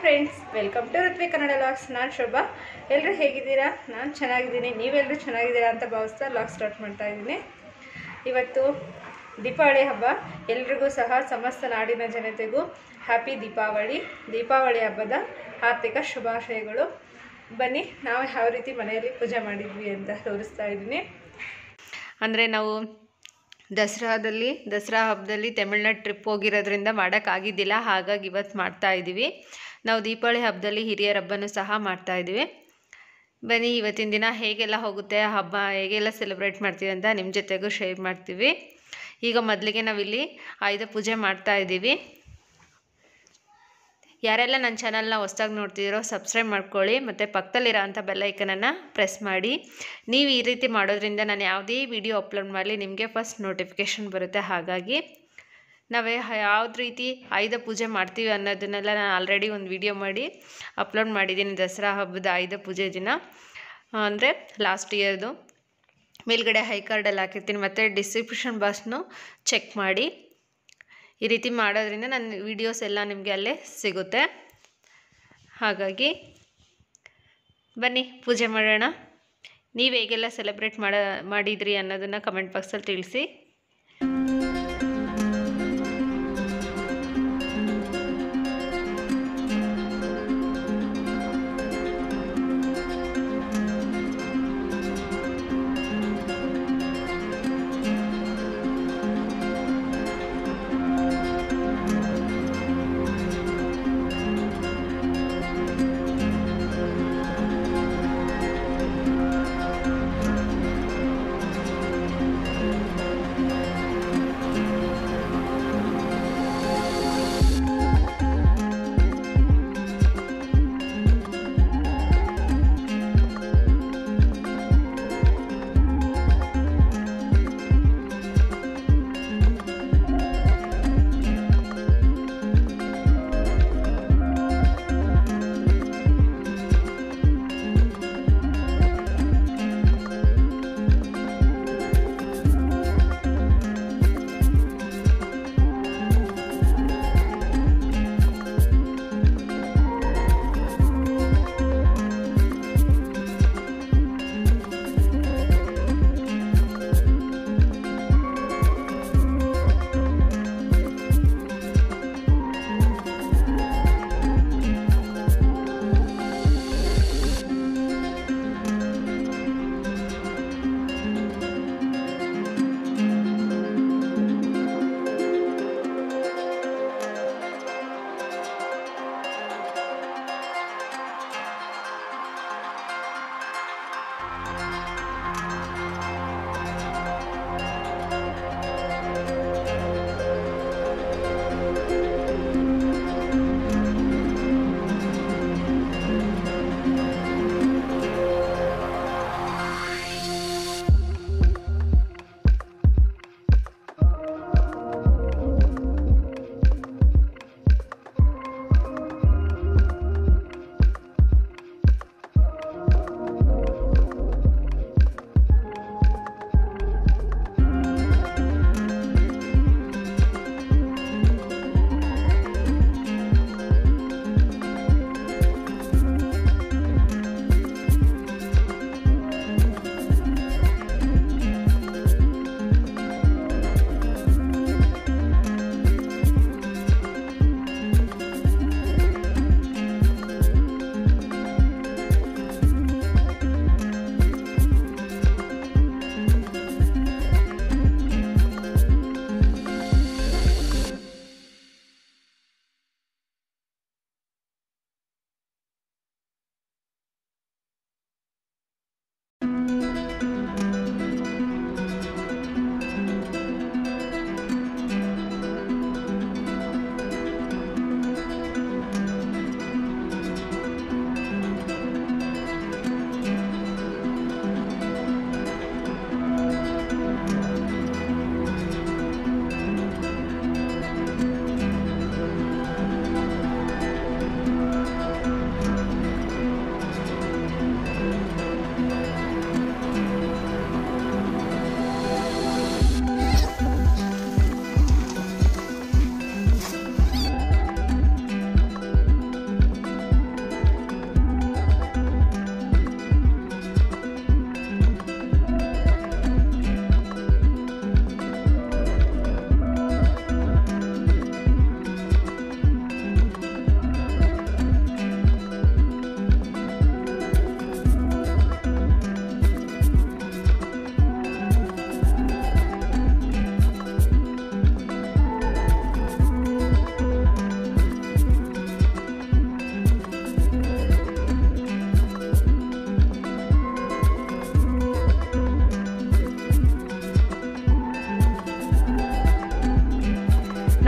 Friends, welcome to Ruthvi Kannada vlogs. ನಾನು ಶೋಭಾ. ಎಲ್ಲರೂ ಹೇಗಿದ್ದೀರಾ? ನಾನು ಚೆನ್ನಾಗಿದ್ದೀನಿ. ನೀವೆಲ್ಲರೂ ಚೆನ್ನಾಗಿದ್ದೀರಾ ಅಂತ ಭಾವಿಸ್ತಾ ಲಾಗ್ ಸ್ಟಾರ್ಟ್ ಮಾಡ್ತಾ ಇದ್ದೀನಿ. ಇವತ್ತು ದೀಪಾವಳಿ ಹಬ್ಬ. ಎಲ್ರಿಗೂ ಸಹ ಸಮಸ್ತ ನಾಡಿನ ಜನತೆಗೂ ಹ್ಯಾಪಿ ದೀಪಾವಳಿ ಹಬ್ಬದ ಆರ್ಥಿಕ ಶುಭಾಶಯಗಳು. ಬನ್ನಿ, ನಾವು ಯಾವ ರೀತಿ ಮನೆಯಲ್ಲಿ ಪೂಜೆ ಮಾಡಿದ್ವಿ ಅಂತ ತೋರಿಸ್ತಾ ಇದ್ದೀನಿ. ಅಂದರೆ ನಾವು ದಸರಾ ಹಬ್ಬದಲ್ಲಿ ತಮಿಳ್ನಾಡು ಟ್ರಿಪ್ ಹೋಗಿರೋದ್ರಿಂದ ಮಾಡೋಕ್ಕಾಗಿದ್ದಿಲ್ಲ, ಹಾಗಾಗಿ ಇವತ್ತು ಮಾಡ್ತಾಯಿದ್ದೀವಿ. ನಾವು ದೀಪಾವಳಿ ಹಬ್ಬದಲ್ಲಿ ಹಿರಿಯರ ಹಬ್ಬನೂ ಸಹ ಮಾಡ್ತಾಯಿದ್ದೀವಿ. ಬನ್ನಿ, ಇವತ್ತಿನ ದಿನ ಹೇಗೆಲ್ಲ ಹೋಗುತ್ತೆ, ಹಬ್ಬ ಹೇಗೆಲ್ಲ ಸೆಲೆಬ್ರೇಟ್ ಮಾಡ್ತೀವಿ ಅಂತ ನಿಮ್ಮ ಜೊತೆಗೂ ಶೇರ್ ಮಾಡ್ತೀವಿ. ಈಗ ಮೊದಲಿಗೆ ನಾವಿಲ್ಲಿ ಆಯುಧ ಪೂಜೆ ಮಾಡ್ತಾಯಿದ್ದೀವಿ. ಯಾರೆಲ್ಲ ನನ್ನ ಚಾನಲ್ನ ಹೊಸ್ದಾಗಿ ನೋಡ್ತಿದ್ದೀರೋ ಸಬ್ಸ್ಕ್ರೈಬ್ ಮಾಡ್ಕೊಳ್ಳಿ, ಮತ್ತು ಪಕ್ಕದಲ್ಲಿರೋ ಅಂಥ ಬೆಲ್ಲೈಕನನ್ನು ಪ್ರೆಸ್ ಮಾಡಿ. ನೀವು ಈ ರೀತಿ ಮಾಡೋದ್ರಿಂದ ನಾನು ಯಾವುದೇ ವಿಡಿಯೋ ಅಪ್ಲೋಡ್ ಮಾಡಲಿ ನಿಮಗೆ ಫಸ್ಟ್ ನೋಟಿಫಿಕೇಷನ್ ಬರುತ್ತೆ. ಹಾಗಾಗಿ ನಾವು ಯಾವ್ದು ರೀತಿ ಆಯುಧ ಪೂಜೆ ಮಾಡ್ತೀವಿ ಅನ್ನೋದನ್ನೆಲ್ಲ ನಾನು ಆಲ್ರೆಡಿ ಒಂದು ವಿಡಿಯೋ ಮಾಡಿ ಅಪ್ಲೋಡ್ ಮಾಡಿದ್ದೀನಿ. ದಸರಾ ಹಬ್ಬದ ಆಯುಧ ಪೂಜೆ ದಿನ ಅಂದರೆ ಲಾಸ್ಟ್ ಇಯರ್ದು ಮೇಲ್ಗಡೆ ಹೈ ಕಾರ್ಡಲ್ಲಿ ಹಾಕಿರ್ತೀನಿ, ಮತ್ತು ಡಿಸ್ಕ್ರಿಪ್ಷನ್ ಬಾಕ್ಸ್ನು ಚೆಕ್ ಮಾಡಿ. ಈ ರೀತಿ ಮಾಡೋದ್ರಿಂದ ನನ್ನ ವೀಡಿಯೋಸ್ ಎಲ್ಲ ನಿಮಗೆ ಅಲ್ಲೇ ಸಿಗುತ್ತೆ. ಹಾಗಾಗಿ ಬನ್ನಿ ಪೂಜೆ ಮಾಡೋಣ. ನೀವು ಹೇಗೆಲ್ಲ ಸೆಲೆಬ್ರೇಟ್ ಮಾಡಿದ್ರಿ ಅನ್ನೋದನ್ನು ಕಮೆಂಟ್ ಬಾಕ್ಸಲ್ಲಿ ತಿಳಿಸಿ.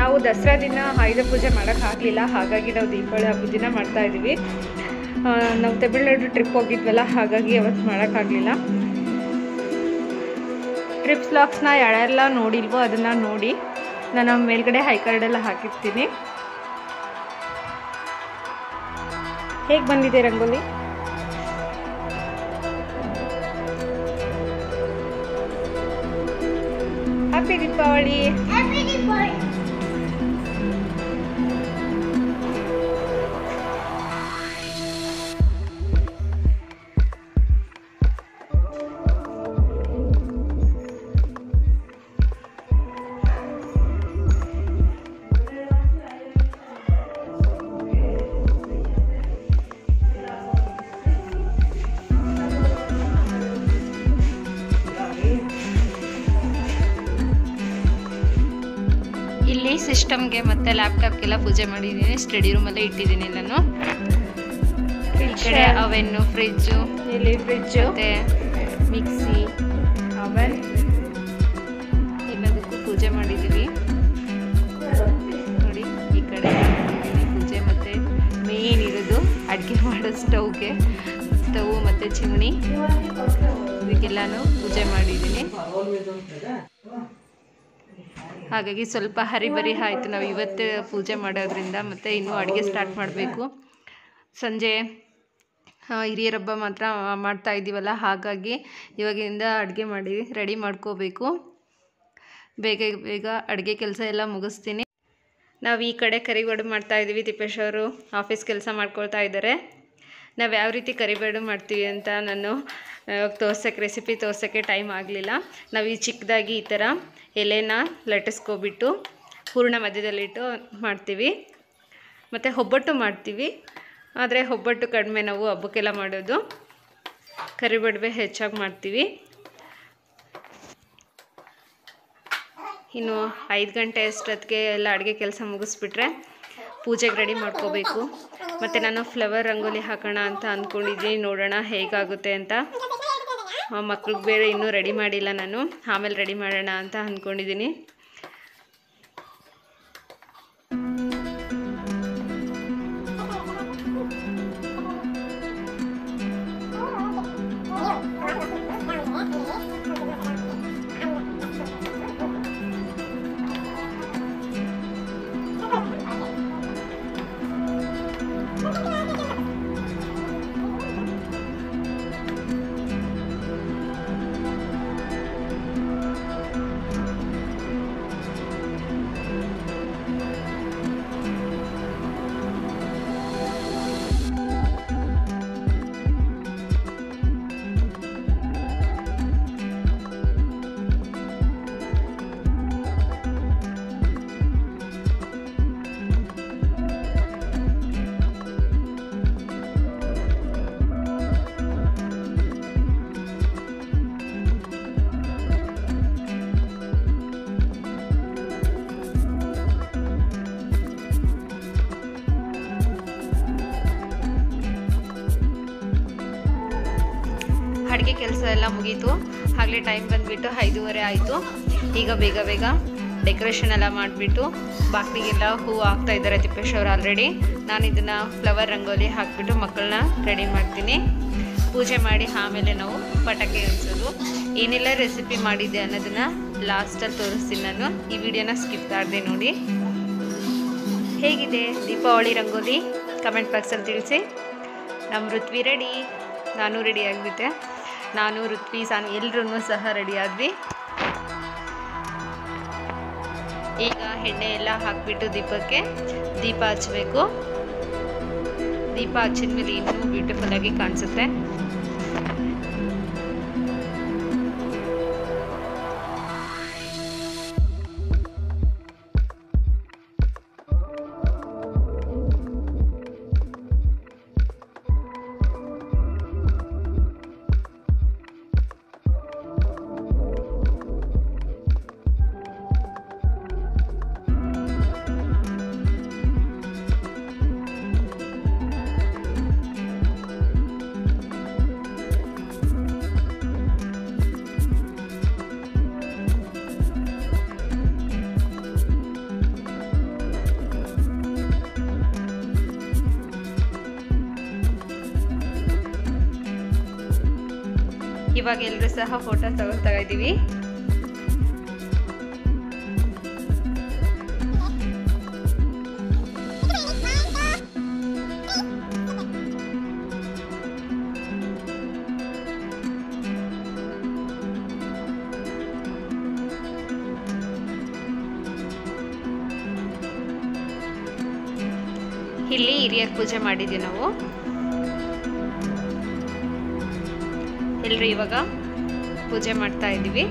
ನಾವು ದಸರಾ ದಿನ ಆಯುಧ ಪೂಜೆ ಮಾಡೋಕ್ಕಾಗಲಿಲ್ಲ, ಹಾಗಾಗಿ ನಾವು ದೀಪಾವಳಿ ಹಬ್ಬದ ದಿನ ಮಾಡ್ತಾಯಿದ್ದೀವಿ. ನಾವು ತಮಿಳ್ನಾಡು ಟ್ರಿಪ್ ಹೋಗಿದ್ವಲ್ಲ, ಹಾಗಾಗಿ ಅವತ್ತು ಮಾಡೋಕ್ಕಾಗಲಿಲ್ಲ. ಟ್ರಿಪ್ಸ್ ವ್ಲಾಗ್ಸ್ನ ಯಾರೆಲ್ಲ ನೋಡಿಲ್ವೋ ಅದನ್ನು ನೋಡಿ, ನಾನು ಮೇಲ್ಗಡೆ ಹೈಕಾರ್ಡೆಲ್ಲ ಹಾಕಿರ್ತೀನಿ. ಹೇಗೆ ಬಂದಿದೆ ರಂಗೋಲಿ? ಹ್ಯಾಪಿ ದೀಪಾವಳಿ. ಇಲ್ಲಿ ಸಿಸ್ಟಮ್ಗೆ ಮತ್ತು ಲ್ಯಾಪ್ಟಾಪ್ಗೆಲ್ಲ ಪೂಜೆ ಮಾಡಿದ್ದೀನಿ. ಸ್ಟಡಿ ರೂಮಲ್ಲೇ ಇಟ್ಟಿದ್ದೀನಿ ನಾನು. ಈ ಕಡೆ ಅವೆನ್ನು, ಫ್ರಿಜ್ಜು, ಇಲ್ಲಿ ಫ್ರಿಜ್ಜು ಮತ್ತು ಮಿಕ್ಸಿ, ಅವನ್ ಎಲ್ಲದಕ್ಕೂ ಪೂಜೆ ಮಾಡಿದ್ದೀವಿ ನೋಡಿ. ಈ ಕಡೆ ಮಾಡಿದ್ದೀನಿ ಪೂಜೆ, ಮತ್ತು ಮೇನ್ ಇರೋದು ಅಡುಗೆ ಮಾಡೋ ಸ್ಟವ್ ಮತ್ತು ಚಿಮಣಿ, ಇದಕ್ಕೆಲ್ಲನೂ ಪೂಜೆ ಮಾಡಿದ್ದೀನಿ. ಹಾಗಾಗಿ ಸ್ವಲ್ಪ ಹರಿಬರಿ ಆಯಿತು. ನಾವು ಇವತ್ತು ಪೂಜೆ ಮಾಡೋದ್ರಿಂದ ಮತ್ತು ಇನ್ನೂ ಅಡುಗೆ ಸ್ಟಾರ್ಟ್ ಮಾಡಬೇಕು. ಸಂಜೆ ಹಿರಿಯರ ಹಬ್ಬ ಮಾತ್ರ ಮಾಡ್ತಾ ಇದ್ದೀವಲ್ಲ, ಹಾಗಾಗಿ ಇವಾಗಿಂದ ಅಡುಗೆ ಮಾಡಿ ರೆಡಿ ಮಾಡ್ಕೋಬೇಕು. ಬೇಗ ಬೇಗ ಅಡುಗೆ ಕೆಲಸ ಎಲ್ಲ ಮುಗಿಸ್ತೀನಿ. ನಾವು ಈ ಕಡೆ ಕರಿಗಡುಬು ಮಾಡ್ತಾಯಿದ್ದೀವಿ. ತಿಪ್ಪೇಶ್ ಅವರು ಆಫೀಸ್ ಕೆಲಸ ಮಾಡ್ಕೊಳ್ತಾ ಇದ್ದಾರೆ. ನಾವು ಯಾವ ರೀತಿ ಕರಿಗಡುಬು ಮಾಡ್ತೀವಿ ಅಂತ ನಾನು ರೆಸಿಪಿ ತೋರ್ಸೋಕ್ಕೆ ಟೈಮ್ ಆಗಲಿಲ್ಲ. ನಾವು ಈ ಚಿಕ್ಕದಾಗಿ ಈ ಥರ ಎಲೆನ ಲಟ್ಟಿಸ್ಕೊಬಿಟ್ಟು ಹೂರಣ ಮಧ್ಯದಲ್ಲಿಟ್ಟು ಮಾಡ್ತೀವಿ. ಮತ್ತು ಒಬ್ಬಟ್ಟು ಮಾಡ್ತೀವಿ, ಆದರೆ ಒಬ್ಬಟ್ಟು ಕಡಿಮೆ ನಾವು ಹಬ್ಬಕ್ಕೆಲ್ಲ ಮಾಡೋದು. ಕರಿಗಡುಬು ಹೆಚ್ಚಾಗಿ ಮಾಡ್ತೀವಿ. ಇನ್ನು 5 ಗಂಟೆ ಅಷ್ಟೊತ್ತಿಗೆ ಎಲ್ಲ ಅಡುಗೆ ಕೆಲಸ ಮುಗಿಸ್ಬಿಟ್ರೆ ಪೂಜೆಗೆ ರೆಡಿ ಮಾಡ್ಕೋಬೇಕು. ಮತ್ತು ನಾನು ಫ್ಲವರ್ ರಂಗೋಲಿ ಹಾಕೋಣ ಅಂತ ಅಂದ್ಕೊಂಡಿದ್ದೀನಿ. ನೋಡೋಣ ಹೇಗಾಗುತ್ತೆ ಅಂತ. ಮಕ್ಳಿಗೆ ಬೇರೆ ಇನ್ನೂ ರೆಡಿ ಮಾಡಿಲ್ಲ ನಾನು, ಆಮೇಲೆ ರೆಡಿ ಮಾಡೋಣ ಅಂತ ಅಂದ್ಕೊಂಡಿದ್ದೀನಿ. ಅಡುಗೆ ಕೆಲಸ ಎಲ್ಲ ಮುಗೀತು. ಆಗಲೇ ಟೈಮ್ ಬಂದುಬಿಟ್ಟು 5:30 ಆಯಿತು. ಈಗ ಬೇಗ ಬೇಗ ಡೆಕೋರೇಷನ್ ಎಲ್ಲ ಮಾಡಿಬಿಟ್ಟು ಬಾಗಿಲಿಗೆಲ್ಲ ಹೂವು ಹಾಕ್ತಾ ಇದ್ದಾರೆ ತಿಪ್ಪೇಶ್ ಅವರು ಆಲ್ರೆಡಿ. ನಾನು ಇದನ್ನು ಫ್ಲವರ್ ರಂಗೋಲಿ ಹಾಕಿಬಿಟ್ಟು ಮಕ್ಕಳನ್ನ ರೆಡಿ ಮಾಡ್ತೀನಿ. ಪೂಜೆ ಮಾಡಿ ಆಮೇಲೆ ನಾವು ಪಟಾಕಿ ಉರಿಸೋದು. ಏನೆಲ್ಲ ರೆಸಿಪಿ ಮಾಡಿದ್ದೆ ಅನ್ನೋದನ್ನು ಲಾಸ್ಟಲ್ಲಿ ತೋರಿಸ್ತೀನಿ ನಾನು. ಈ ವಿಡಿಯೋನ ಸ್ಕಿಪ್ ಮಾಡಿದೆ ನೋಡಿ. ಹೇಗಿದೆ ದೀಪಾವಳಿ ರಂಗೋಲಿ ಕಮೆಂಟ್ ಬಾಕ್ಸಲ್ಲಿ ತಿಳಿಸಿ. ನಮ್ಮ ಋತ್ವಿ ರೆಡಿ, ನಾನು ರೆಡಿ ಆಗಿಬಿಟ್ಟೆ. ನಾನು ಋತ್ವಿ ಎಲ್ಲರೂ ಸಹ ರೆಡಿ ಆದ್ವಿ. ಈಗ ಎಣ್ಣೆ ಎಲ್ಲ ಹಾಕಿಬಿಟ್ಟು ದೀಪಕ್ಕೆ ದೀಪ ಹಚ್ಚಬೇಕು. ದೀಪ ಹಚ್ಚಿದ ಮೇಲೆ ಇನ್ನೂ ಬ್ಯೂಟಿಫುಲ್ ಆಗಿ ಕಾಣಿಸುತ್ತೆ. ಇವಾಗ ಎಲ್ಲರೂ ಸಹ ಫೋಟೋ ತಗೋತಾ ಇದ್ದೀವಿ. ಇಲ್ಲಿ ಹಿರಿಯರ ಪೂಜೆ ಮಾಡಿದ್ವಿ ನಾವು. ಎಲ್ಲರೂ ಇವಾಗ ಪೂಜೆ ಮಾಡ್ತಾ ಇದ್ದೀವಿ.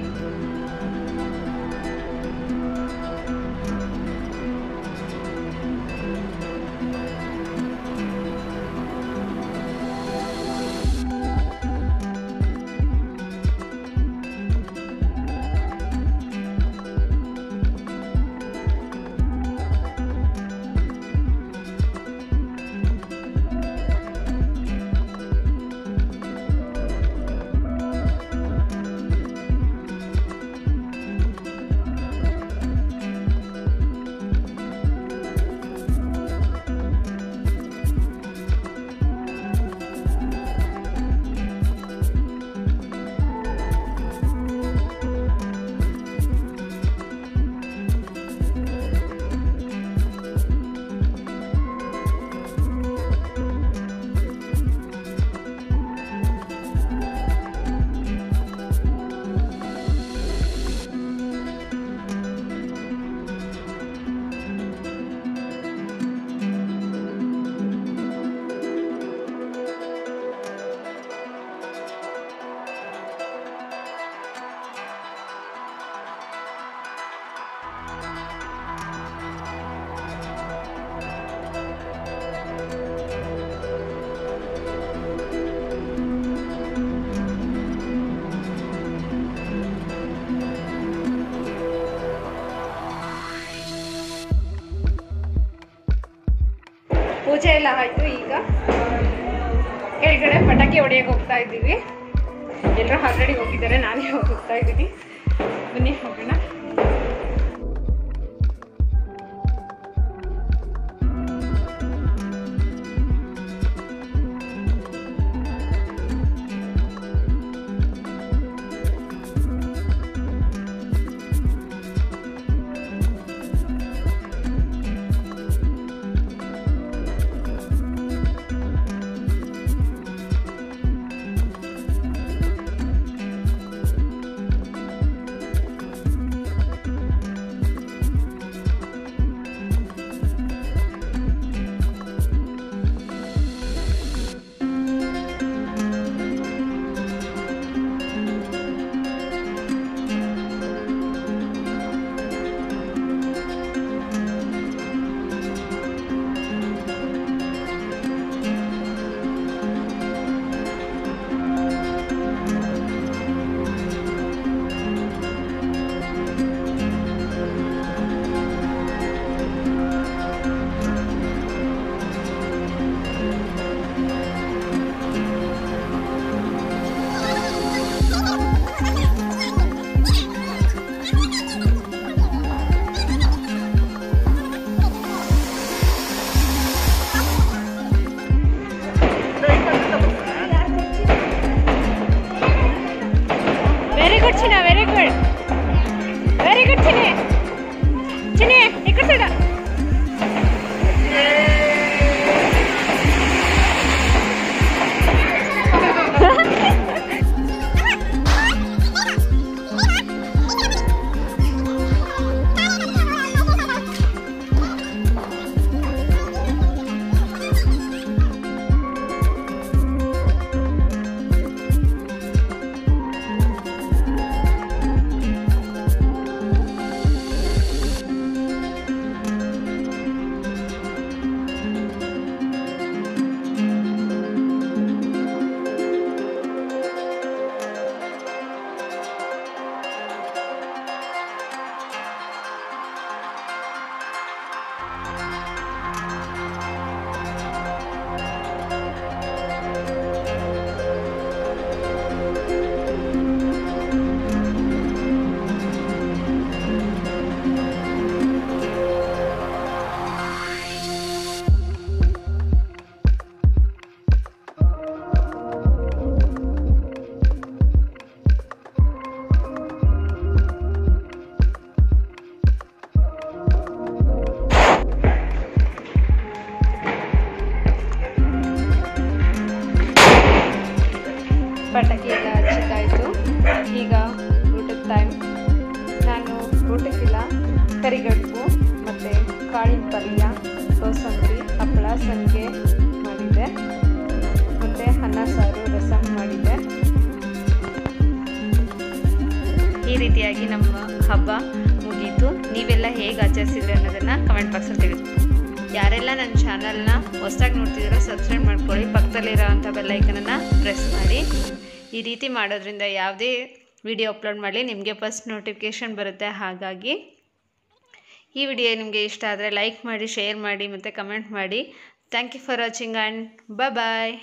ಪೂಜೆ ಎಲ್ಲ ಆಯಿತು. ಈಗ ಕೆಳಗಡೆ ಪಟಾಕಿ ಹೊಡೆಯೋಕೆ ಹೋಗ್ತಾ ಇದ್ದೀವಿ. ಎಲ್ಲರೂ ಆಲ್ರೆಡಿ ಹೋಗಿದ್ದಾರೆ, ನಾನೇ ಹೋಗ್ತಾ ಇದ್ದೀನಿ. ಬನ್ನಿ ಹೋಗೋಣ. ಊಟಕ್ಕಿಲ್ಲ ಕರಿಗಡುಬು ಮತ್ತು ಕಾಳಿನ ಪಲ್ಯ, ಕೋಸಂಬರಿ, ಹಪ್ಪಳ, ಸಂಡಿಗೆ ಮಾಡಿದ್ದೆ ಮತ್ತು ಅನ್ನ ಸಾರು, ರಸಮ್ ಮಾಡಿದ್ದೆ. ಈ ರೀತಿಯಾಗಿ ನಮ್ಮ ಹಬ್ಬ ಮುಗೀತು. ನೀವೆಲ್ಲ ಹೇಗೆ ಆಚರಿಸಿದ್ರಿ ಅನ್ನೋದನ್ನು ಕಮೆಂಟ್ ಬಾಕ್ಸಲ್ಲಿ ತಿಳಿಸಿ. ಯಾರೆಲ್ಲ ನನ್ನ ಚಾನಲ್ನ ಹೊಸದಾಗಿ ನೋಡ್ತಿದ್ದೀರೋ ಸಬ್ಸ್ಕ್ರೈಬ್ ಮಾಡ್ಕೊಳ್ಳಿ, ಪಕ್ಕದಲ್ಲಿರೋ ಅಂಥ ಬೆಲ್ಲೈಕನನ್ನು ಪ್ರೆಸ್ ಮಾಡಿ. ಈ ರೀತಿ ಮಾಡೋದ್ರಿಂದ ಯಾವುದೇ ವಿಡಿಯೋ ಅಪ್ಲೋಡ್ ಮಾಡಲಿ ನಿಮಗೆ ಫಸ್ಟ್ ನೋಟಿಫಿಕೇಷನ್ ಬರುತ್ತೆ. ಹಾಗಾಗಿ ಈ ವಿಡಿಯೋ ನಿಮಗೆ ಇಷ್ಟ ಆದರೆ ಲೈಕ್ ಮಾಡಿ, ಶೇರ್ ಮಾಡಿ ಮತ್ತು ಕಮೆಂಟ್ ಮಾಡಿ. Thank you for watching and bye.